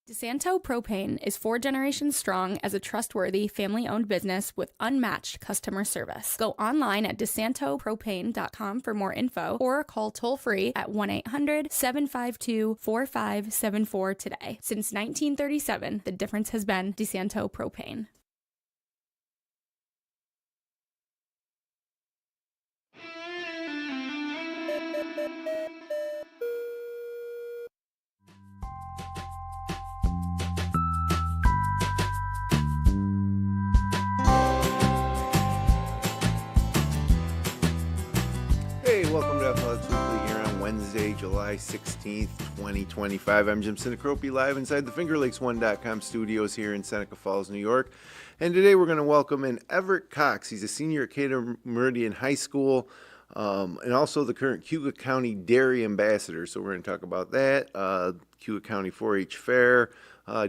DeSanto Propane is 4 generations strong as a trustworthy, family-owned business with unmatched customer service. Go online at DeSantoPropane.com for more info or call toll-free at 1-800-752-4574 today. Since 1937, the difference has been DeSanto Propane. Hey, welcome to FLX Weekly here on Wednesday, July 16th, 2025. I'm Jim Sinicropi, live inside the FingerLakes1.com studios here in Seneca Falls, New York. And today we're going to welcome in Everett Cox. He's a senior at Cayuga Meridian High School and also the current Cayuga County Dairy Ambassador. So we're going to talk about that, Cayuga County 4-H Fair,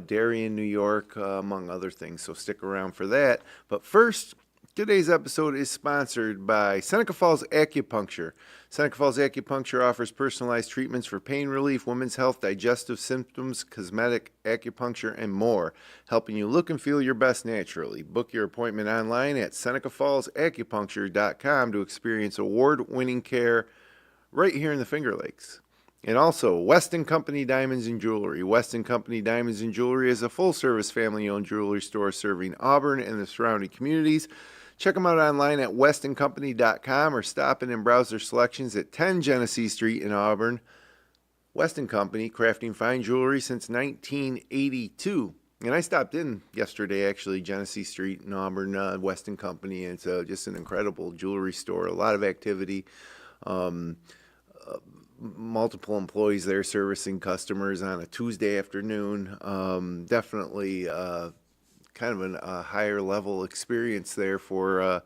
dairy in New York, among other things. So stick around for that. But first, today's episode is sponsored by Seneca Falls Acupuncture. Seneca Falls Acupuncture offers personalized treatments for pain relief, women's health, digestive symptoms, cosmetic acupuncture, and more, helping you look and feel your best naturally. Book your appointment online at SenecaFallsAcupuncture.com to experience award-winning care right here in the Finger Lakes. And also, Weston Company Diamonds and Jewelry. Weston Company Diamonds and Jewelry is a full-service family-owned jewelry store serving Auburn and the surrounding communities. Check them out online at westoncompany.com or stop in and browse their selections at 10 Genesee Street in Auburn. Weston Company, crafting fine jewelry since 1982. And I stopped in yesterday, actually, Genesee Street in Auburn, Weston Company. And it's just an incredible jewelry store, a lot of activity. Multiple employees there servicing customers on a Tuesday afternoon. Definitely kind of a higher level experience there for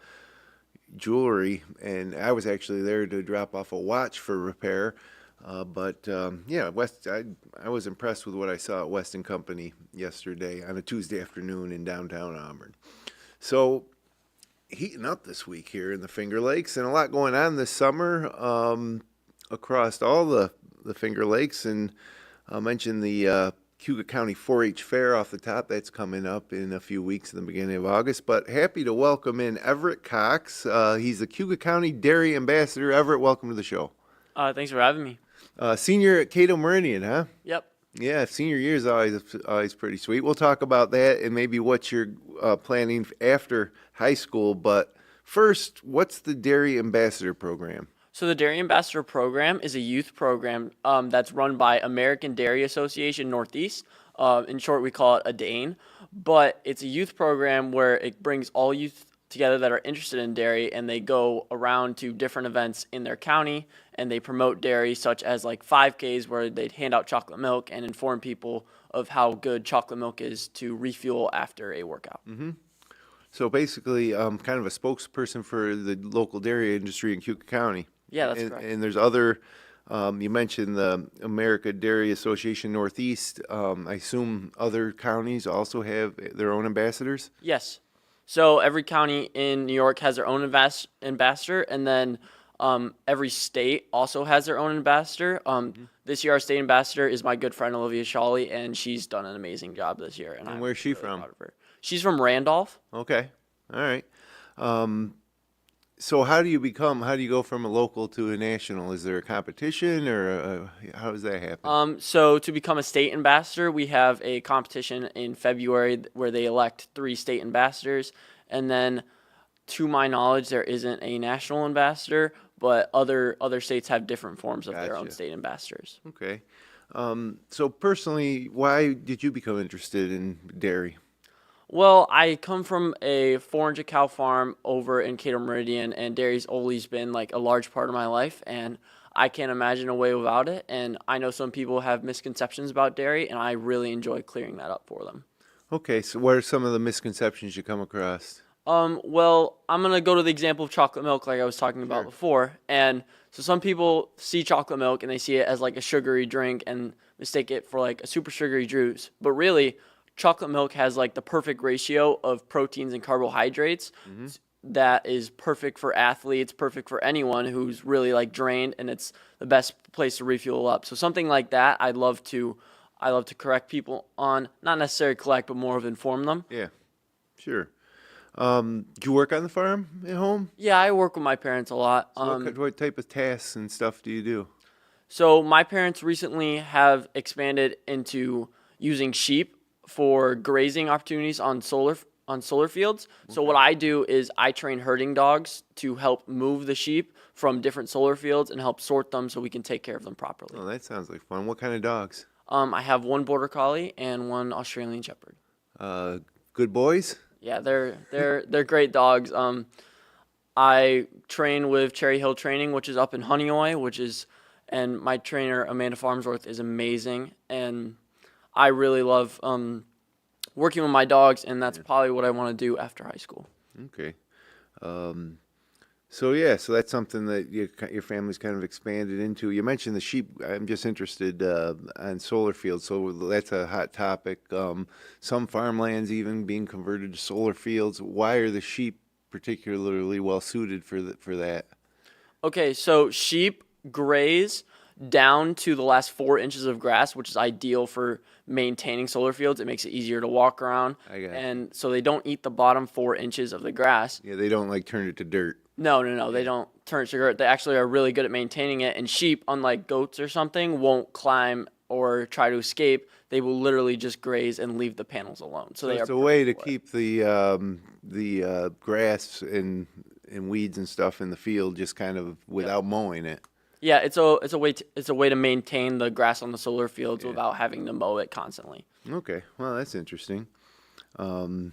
jewelry, and I was actually there to drop off a watch for repair. But I was impressed with what I saw at Weston Company yesterday on a Tuesday afternoon in downtown Auburn. So heating up this week here in the Finger Lakes, and a lot going on this summer across all the Finger Lakes, and I'll mention the Cayuga County 4-H Fair off the top. That's coming up in a few weeks in the beginning of August. But happy to welcome in Everett Cox. He's the Cayuga County Dairy Ambassador. Everett, welcome to the show. Thanks for having me. Senior at Cayuga Meridian, huh? Yep. Yeah, senior year is always pretty sweet. We'll talk about that and maybe what you're planning after high school. But first, what's the Dairy Ambassador program? So the Dairy Ambassador program is a youth program that's run by American Dairy Association Northeast. In short, we call it ADAIN. But it's a youth program where it brings all youth together that are interested in dairy, and they go around to different events in their county, and they promote dairy, such as like 5Ks where they'd hand out chocolate milk and inform people of how good chocolate milk is to refuel after a workout. Mm-hmm. So basically, kind of a spokesperson for the local dairy industry in Cayuga County. Yeah, that's correct. And there's other, you mentioned the American Dairy Association Northeast. I assume other counties also have their own ambassadors? Yes. So every county in New York has their own ambassador, and then every state also has their own ambassador. This year, our state ambassador is my good friend Olivia Shawley, and she's done an amazing job this year. And where's she from? She's from Randolph. Okay. All right. So how do you go from a local to a national? Is there a competition, or how does that happen? So to become a state ambassador, we have a competition in February where they elect 3 state ambassadors. And then, to my knowledge, there isn't a national ambassador, but other states have different forms of their own state ambassadors. Okay. So personally, why did you become interested in dairy? Well, I come from a 400 cow farm over in Cayuga Meridian, and dairy's always been like a large part of my life, and I can't imagine a way without it. And I know some people have misconceptions about dairy, and I really enjoy clearing that up for them. Okay, so what are some of the misconceptions you come across? Well, I'm going to go to the example of chocolate milk like I was talking about before. And so some people see chocolate milk and they see it as like a sugary drink and mistake it for like a super sugary juice. But really, chocolate milk has like the perfect ratio of proteins and carbohydrates that is perfect for athletes, perfect for anyone who's really like drained, and it's the best place to refuel up. So something like that, I'd love to I love to correct people on, not necessarily collect, but more of inform them. Yeah, sure. Do you work on the farm at home? Yeah, I work with my parents a lot. So what type of tasks and stuff do you do? So my parents recently have expanded into using sheep for grazing opportunities on solar fields. So what I do is I train herding dogs to help move the sheep from different solar fields and help sort them so we can take care of them properly. Oh, that sounds like fun. What kind of dogs? I have one border collie and one Australian shepherd. Good boys? Yeah, they're great dogs. I train with Cherry Hill Training, which is up in Honeoye, and my trainer Amanda Farmsworth is amazing, and I really love working with my dogs, and that's probably what I want to do after high school. Okay. So that's something that your family's kind of expanded into. You mentioned the sheep. I'm just interested on solar fields, so that's a hot topic. Some farmlands even being converted to solar fields. Why are the sheep particularly well suited for that? Okay, so sheep graze down to the last 4 inches of grass, which is ideal for maintaining solar fields. It makes it easier to walk around. And so they don't eat the bottom 4 inches of the grass. Yeah, they don't like turn it to dirt. No. They don't turn it to dirt. They actually are really good at maintaining it. And sheep, unlike goats or something, won't climb or try to escape. They will literally just graze and leave the panels alone. So it's a way to keep the grass and weeds and stuff in the field just kind of without mowing it. Yeah, it's a way to maintain the grass on the solar fields without having to mow it constantly. Okay, well that's interesting. And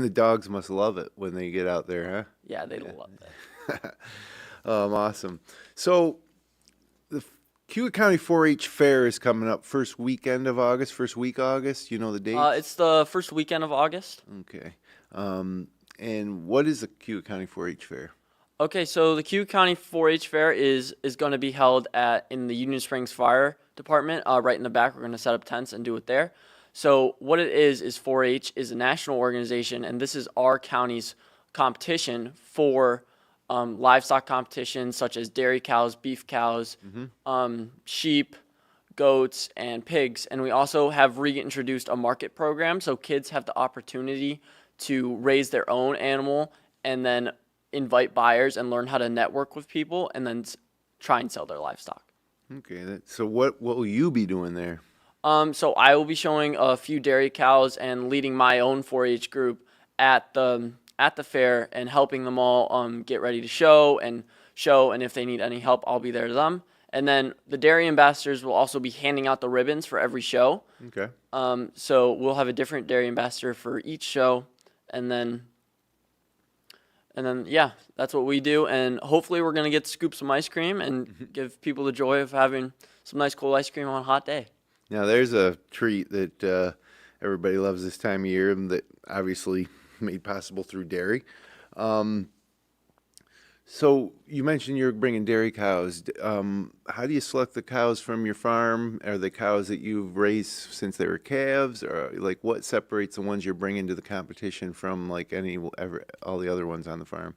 the dogs must love it when they get out there, huh? Yeah, they love that. Awesome. So the Cayuga County 4-H Fair is coming up first week August. You know the date? It's the first weekend of August. Okay. And what is the Cayuga County 4-H Fair? Okay, so the Cayuga County 4-H Fair is going to be held in the Union Springs Fire Department, right in the back. We're going to set up tents and do it there. So what it is 4-H is a national organization, and this is our county's competition for livestock competitions such as dairy cows, beef cows, sheep, goats, and pigs. And we also have reintroduced a market program, so kids have the opportunity to raise their own animal and then invite buyers and learn how to network with people and then try and sell their livestock. Okay, so what will you be doing there? So I will be showing a few dairy cows and leading my own 4-H group at the fair and helping them all get ready to show, and if they need any help, I'll be there to them. And then the dairy ambassadors will also be handing out the ribbons for every show. Okay. So we'll have a different dairy ambassador for each show, and then yeah, that's what we do. And hopefully we're going to get to scoop some ice cream and give people the joy of having some nice cold ice cream on a hot day. Now, there's a treat that everybody loves this time of year, and that obviously made possible through dairy. So you mentioned you're bringing dairy cows. How do you select the cows from your farm? Are they cows that you've raised since they were calves, or like what separates the ones you're bringing to the competition from like all the other ones on the farm?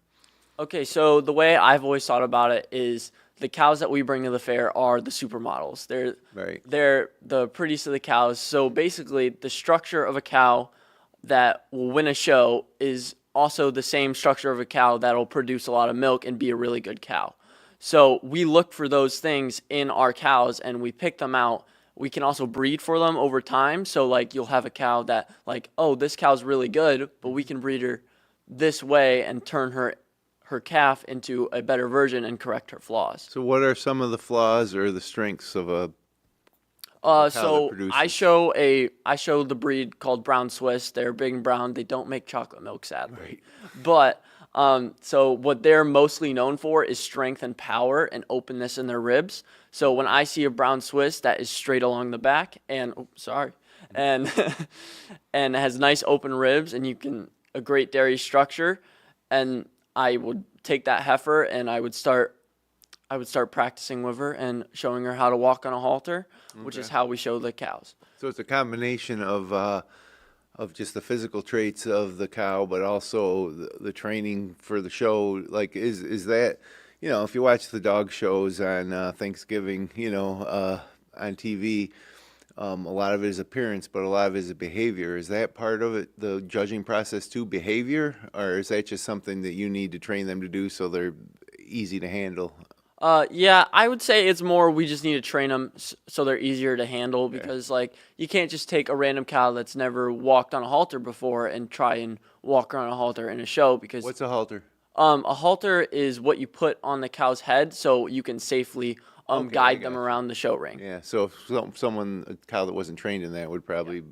Okay, so the way I've always thought about it is the cows that we bring to the fair are the supermodels. They're the prettiest of the cows. So basically, the structure of a cow that will win a show is also the same structure of a cow that'll produce a lot of milk and be a really good cow. So we look for those things in our cows and we pick them out. We can also breed for them over time. So like you'll have a cow that like, oh, this cow's really good, but we can breed her this way and turn her calf into a better version and correct her flaws. So what are some of the flaws or the strengths of a so I show the breed called Brown Swiss. They're big and brown. They don't make chocolate milk, sadly. Right. But so what they're mostly known for is strength and power and openness in their ribs. So when I see a Brown Swiss that is straight along the back and and has nice open ribs and a great dairy structure, and I would take that heifer and I would start practicing with her and showing her how to walk on a halter, which is how we show the cows. So it's a combination of just the physical traits of the cow, but also the training for the show. Like, is that, if you watch the dog shows on Thanksgiving, on TV, a lot of it is appearance, but a lot of it is behavior. Is that part of it, the judging process too, behavior? Or is that just something that you need to train them to do so they're easy to handle? Yeah, I would say it's more we just need to train them so they're easier to handle because like you can't just take a random cow that's never walked on a halter before and try and walk around a halter in a show because What's a halter? a halter is what you put on the cow's head so you can safely Okay, I guide them gotcha. around the show ring. Yeah, so if someone, a cow that wasn't trained in that would probably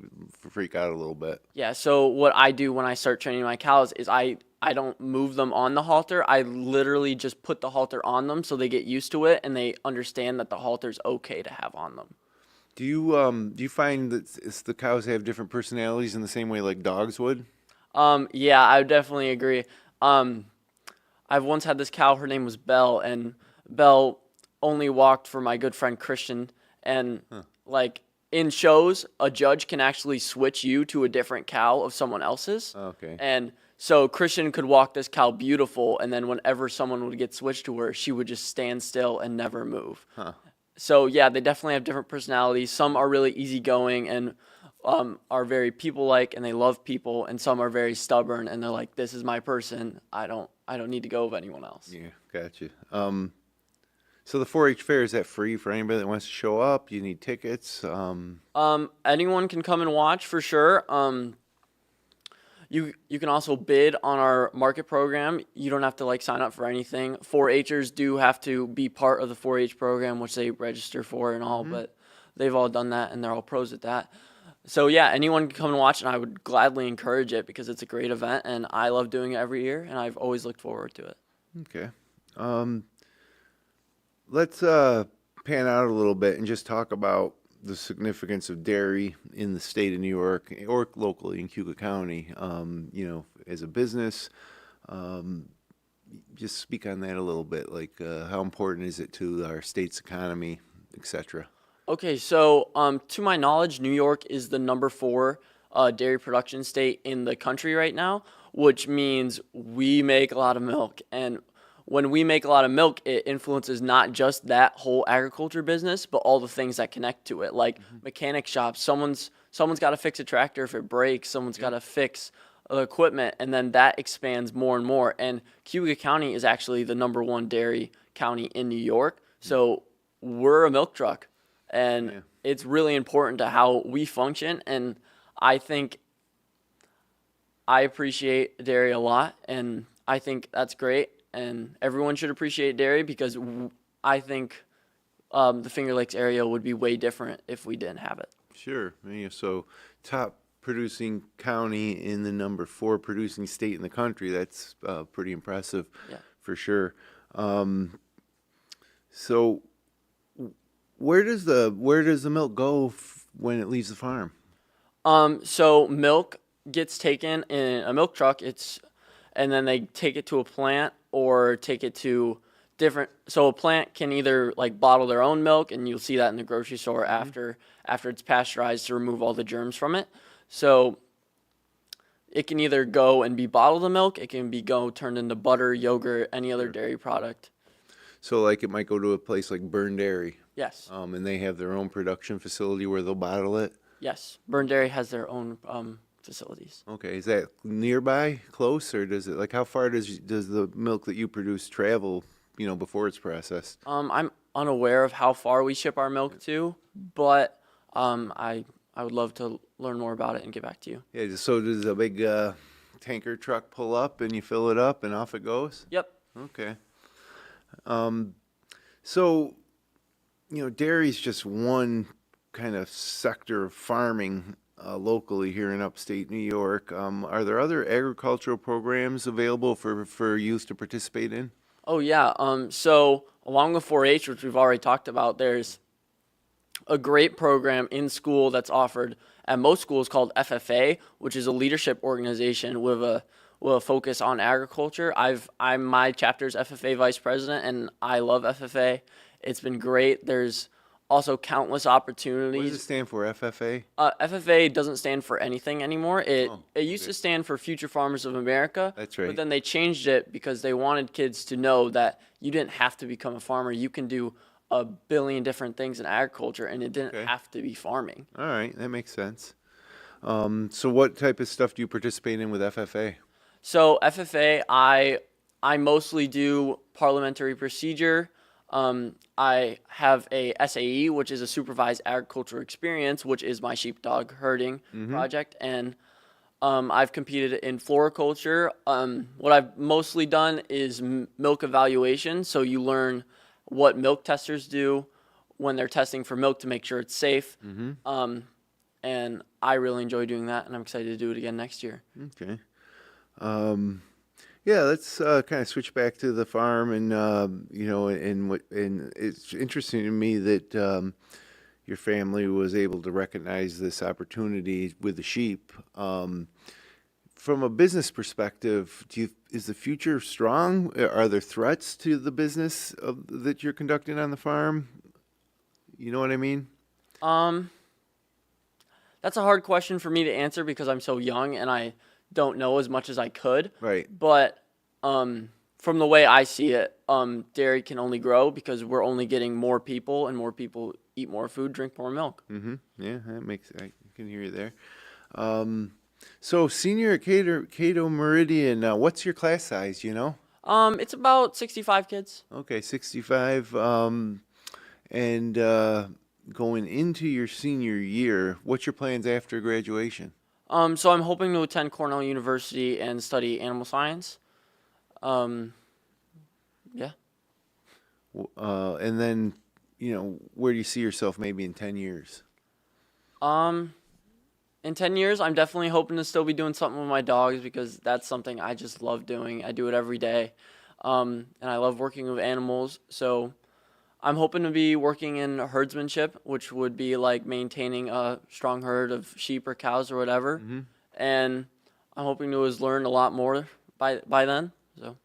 freak out a little bit. Yeah, so what I do when I start training my cows is I don't move them on the halter. I literally just put the halter on them so they get used to it and they understand that the halter's okay to have on them. Do you find that the cows have different personalities in the same way like dogs would? Yeah, I would definitely agree. I've once had this cow, her name was Belle, and Belle only walked for my good friend Christian. And like in shows, a judge can actually switch you to a different cow of someone else's. Okay. And so Christian could walk this cow beautiful, and then whenever someone would get switched to her, she would just stand still and never move. So yeah, they definitely have different personalities. Some are really easygoing and are very people-like, and they love people, and some are very stubborn, and they're like, "This is my person. I don't need to go with anyone else." Yeah, gotcha. So the 4-H fair, is that free for anybody that wants to show up? You need tickets? Anyone can come and watch for sure. You can also bid on our market program. You don't have to like sign up for anything. 4-Hers do have to be part of the 4-H program, which they register for and all, but they've all done that and they're all pros at that. So yeah, anyone can come and watch, and I would gladly encourage it because it's a great event and I love doing it every year and I've always looked forward to it. Okay. Let's pan out a little bit and just talk about the significance of dairy in the state of New York or locally in Cayuga County, as a business. Just speak on that a little bit, like how important is it to our state's economy, etc. Okay, so to my knowledge, New York is the number 4 dairy production state in the country right now, which means we make a lot of milk. And when we make a lot of milk, it influences not just that whole agriculture business, but all the things that connect to it, like mechanic shops. Someone's got to fix a tractor if it breaks. Someone's got to fix equipment, and then that expands more and more. And Cayuga County is actually the number 1 dairy county in New York, so we're a milk truck. And it's really important to how we function, and I think I appreciate dairy a lot, and I think that's great, and everyone should appreciate dairy because I think the Finger Lakes area would be way different if we didn't have it. Sure. Yeah, so top producing county in the number 4 producing state in the country, that's pretty impressive for sure. So where does the milk go when it leaves the farm? So milk gets taken in a milk truck. And then they take it to a plant or take it to different. So a plant can either like bottle their own milk, and you'll see that in the grocery store after it's pasteurized to remove all the germs from it. So it can either go and be bottled the milk. It can go turned into butter, yogurt, any other dairy product. So like it might go to a place like Burn Dairy. Yes. And they have their own production facility where they'll bottle it? Yes. Burn Dairy has their own facilities. Okay. Is that nearby, close, or does it, like, how far does the milk that you produce travel, before it's processed? I'm unaware of how far we ship our milk to, but I would love to learn more about it and get back to you. Yeah, so does a big tanker truck pull up and you fill it up and off it goes? Yep. Okay. So, dairy is just one kind of sector of farming locally here in upstate New York. Are there other agricultural programs available for youth to participate in? Oh, yeah. So along with 4-H, which we've already talked about, there's a great program in school that's offered at most schools called FFA, which is a leadership organization with a focus on agriculture. I'm my chapter's FFA vice president, and I love FFA. It's been great. There's also countless opportunities. What does it stand for, FFA? FFA doesn't stand for anything anymore. It used to stand for Future Farmers of America. That's right. But then they changed it because they wanted kids to know that you didn't have to become a farmer. You can do a billion different things in agriculture, and it didn't Okay. have to be farming. All right, that makes sense. So what type of stuff do you participate in with FFA? So FFA, I mostly do parliamentary procedure. I have a SAE, which is a supervised agriculture experience, which is my sheepdog herding project, and I've competed in floriculture. What I've mostly done is milk evaluation. So you learn what milk testers do when they're testing for milk to make sure it's safe. And I really enjoy doing that, and I'm excited to do it again next year. Okay. Yeah, let's kind of switch back to the farm, and and it's interesting to me that your family was able to recognize this opportunity with the sheep. From a business perspective, is the future strong? Are there threats to the business that you're conducting on the farm? You know what I mean? That's a hard question for me to answer because I'm so young and I don't know as much as I could. Right. But from the way I see it, dairy can only grow because we're only getting more people, and more people eat more food, drink more milk. Mm-hmm. Yeah, I can hear you there. So senior at Cato Meridian, what's your class size, you know? It's about 65 kids. Okay, 65. And going into your senior year, what's your plans after graduation? So I'm hoping to attend Cornell University and study animal science. Yeah. And then, where do you see yourself maybe in 10 years? In 10 years, I'm definitely hoping to still be doing something with my dogs because that's something I just love doing. I do it every day. And I love working with animals. So I'm hoping to be working in herdsmanship, which would be like maintaining a strong herd of sheep or cows or whatever. And I'm hoping to learn a lot more by then. So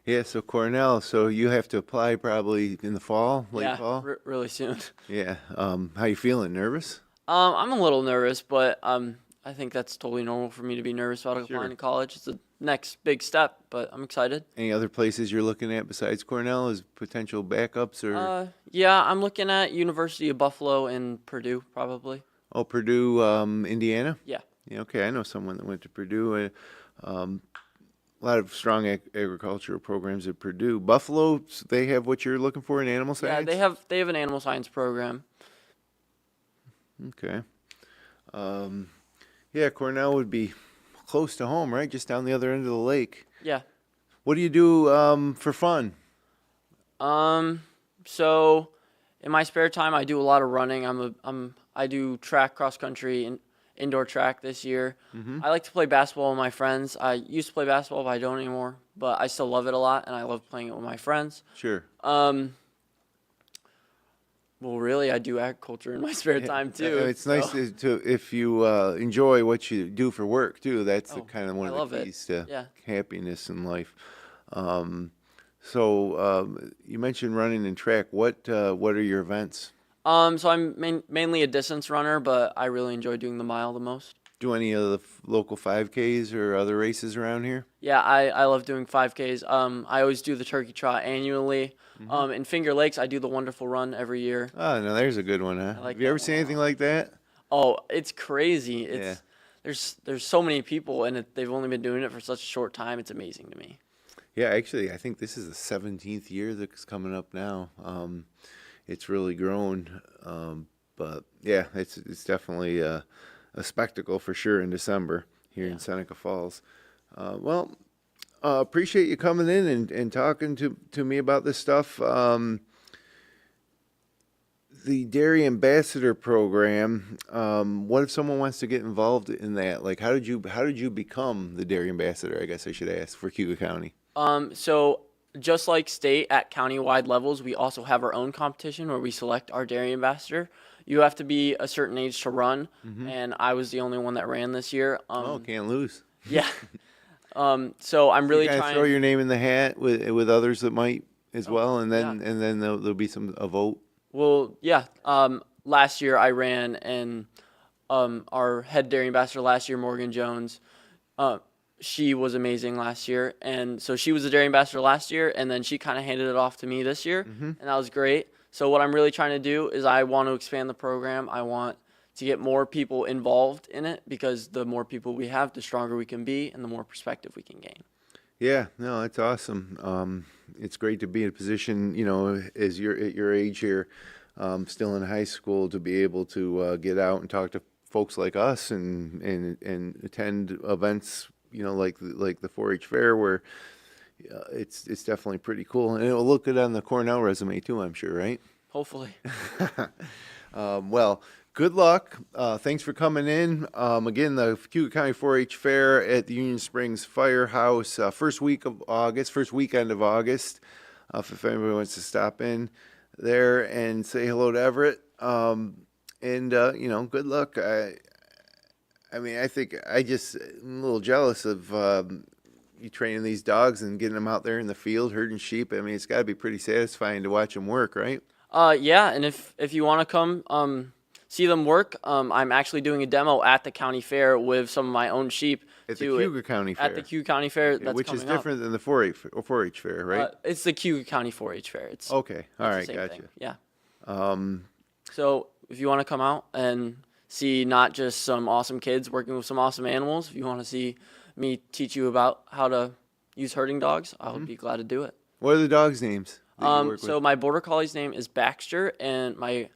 Yeah, so Cornell, so you have to apply probably in the fall, late fall? really soon. Yeah. How you feeling? Nervous? I'm a little nervous, but I think that's totally normal for me to be nervous about applying to college. It's the next big step, but I'm excited. Any other places you're looking at besides Cornell as potential backups or? Yeah, I'm looking at University of Buffalo and Purdue probably. Oh, Purdue, Indiana? Yeah. Yeah, okay. I know someone that went to Purdue. A lot of strong agricultural programs at Purdue. Buffalo, they have what you're looking for in animal science? Yeah, they have an animal science program. Okay. Yeah, Cornell would be close to home, right? Just down the other end of the lake. Yeah. What do you do for fun? So in my spare time, I do a lot of running. I do track, cross country, and indoor track this year. I like to play basketball with my friends. I used to play basketball, but I don't anymore. But I still love it a lot, and I love playing it with my friends. Sure. Well, really, I do agriculture in my spare time too. It's nice to if you enjoy what you do for work too. That's the kind of one of the keys to happiness in life. So you mentioned running and track. What are your events? So I'm mainly a distance runner, but I really enjoy doing the mile the most. Do any of the local 5Ks or other races around here? Yeah, I love doing 5Ks. I always do the turkey trot annually. In Finger Lakes, I do the Wonderful Run every year. Oh, no, there's a good one, huh? Like Have you ever seen anything like that? Oh, it's crazy. There's so many people, and they've only been doing it for such a short time. It's amazing to me. Yeah, actually, I think this is the 17th year that's coming up now. It's really grown, but yeah, it's definitely a spectacle for sure in December here in Seneca Falls. Appreciate you coming in and talking to me about this stuff. The Dairy Ambassador program. What if someone wants to get involved in that? Like, how did you become the Dairy Ambassador? I guess I should ask for Cayuga County. So just like state at county-wide levels, we also have our own competition where we select our Dairy Ambassador. You have to be a certain age to run, and I was the only one that ran this year. Can't lose. Yeah. So I'm really trying. Throw your name in the hat with others that might as well, and then there'll be a vote. Well, yeah. Last year I ran, and our head Dairy Ambassador last year, Morgan Jones, she was amazing last year, and so she was the Dairy Ambassador last year, and then she kind of handed it off to me this year, and that was great. So what I'm really trying to do is I want to expand the program. I want to get more people involved in it, because the more people we have, the stronger we can be and the more perspective we can gain. Yeah, no, that's awesome. It's great to be in a position, as you're at your age here, still in high school, to be able to get out and talk to folks like us and attend events, like the 4-H fair, where it's definitely pretty cool, and it will look good on the Cornell resume too, I'm sure, right? Hopefully. Well, good luck. Thanks for coming in. Again, the Cayuga County 4-H Fair at the Union Springs Firehouse, first weekend of August. If anybody wants to stop in there and say hello to Everett, good luck. I think I'm a little jealous of you training these dogs and getting them out there in the field herding sheep. It's got to be pretty satisfying to watch them work, right? Yeah, and if you want to come see them work, I'm actually doing a demo at the county fair with some of my own sheep. At the Cayuga County Fair. At the Cayuga County Fair, which is different than the 4-H fair, right? It's the Cayuga County 4-H fair. It's okay. All right, the same gotcha. thing. Yeah. So if you want to come out and see not just some awesome kids working with some awesome animals, if you want to see me teach you about how to use herding dogs, I would be glad to do it. What are the dogs' names that you work So with? my border collie's name is Baxter, and my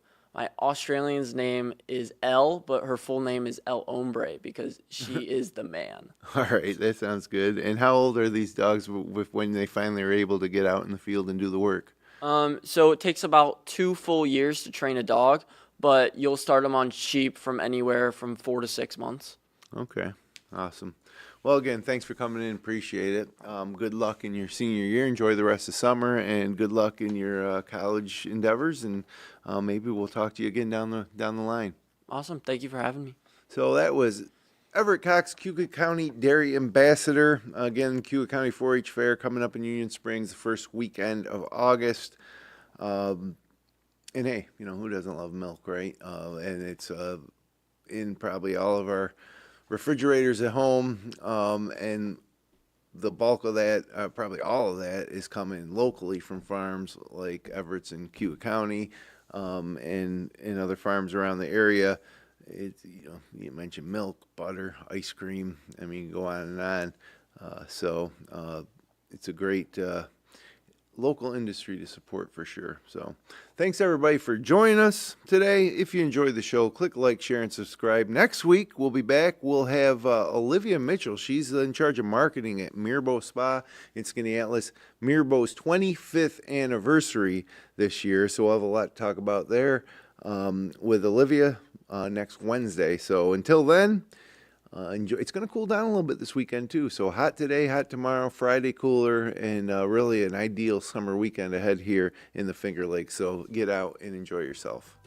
Australian's name is Elle, but her full name is El Hombre, because she is the man. All right, that sounds good. And how old are these dogs when they finally are able to get out in the field and do the work? So it takes about 2 full years to train a dog, but you'll start them on sheep from anywhere from 4 to 6 months. Okay, awesome. Well, again, thanks for coming in. Appreciate it. Good luck in your senior year. Enjoy the rest of summer, and good luck in your college endeavors. And maybe we'll talk to you again down the line. Awesome. Thank you for having me. So that was Everett Cox, Cayuga County Dairy Ambassador. Again, Cayuga County 4-H Fair coming up in Union Springs the first weekend of August. And hey, who doesn't love milk, right? And it's in probably all of our refrigerators at home, and the bulk of that, probably all of that, is coming locally from farms like Everett's in Cayuga County, and other farms around the area. It's, you mentioned milk, butter, ice cream. Go on and on. So it's a great local industry to support for sure. So thanks everybody for joining us today. If you enjoyed the show, click like, share, and subscribe. Next week we'll be back. We'll have Olivia Mitchell. She's in charge of marketing at Mirbeau Spa in Skaneateles. Mirbeau's 25th anniversary this year, so we'll have a lot to talk about there with Olivia next Wednesday. So until then, enjoy. It's going to cool down a little bit this weekend too. So hot today, hot tomorrow, Friday cooler, and really an ideal summer weekend ahead here in the Finger Lakes. So get out and enjoy yourself.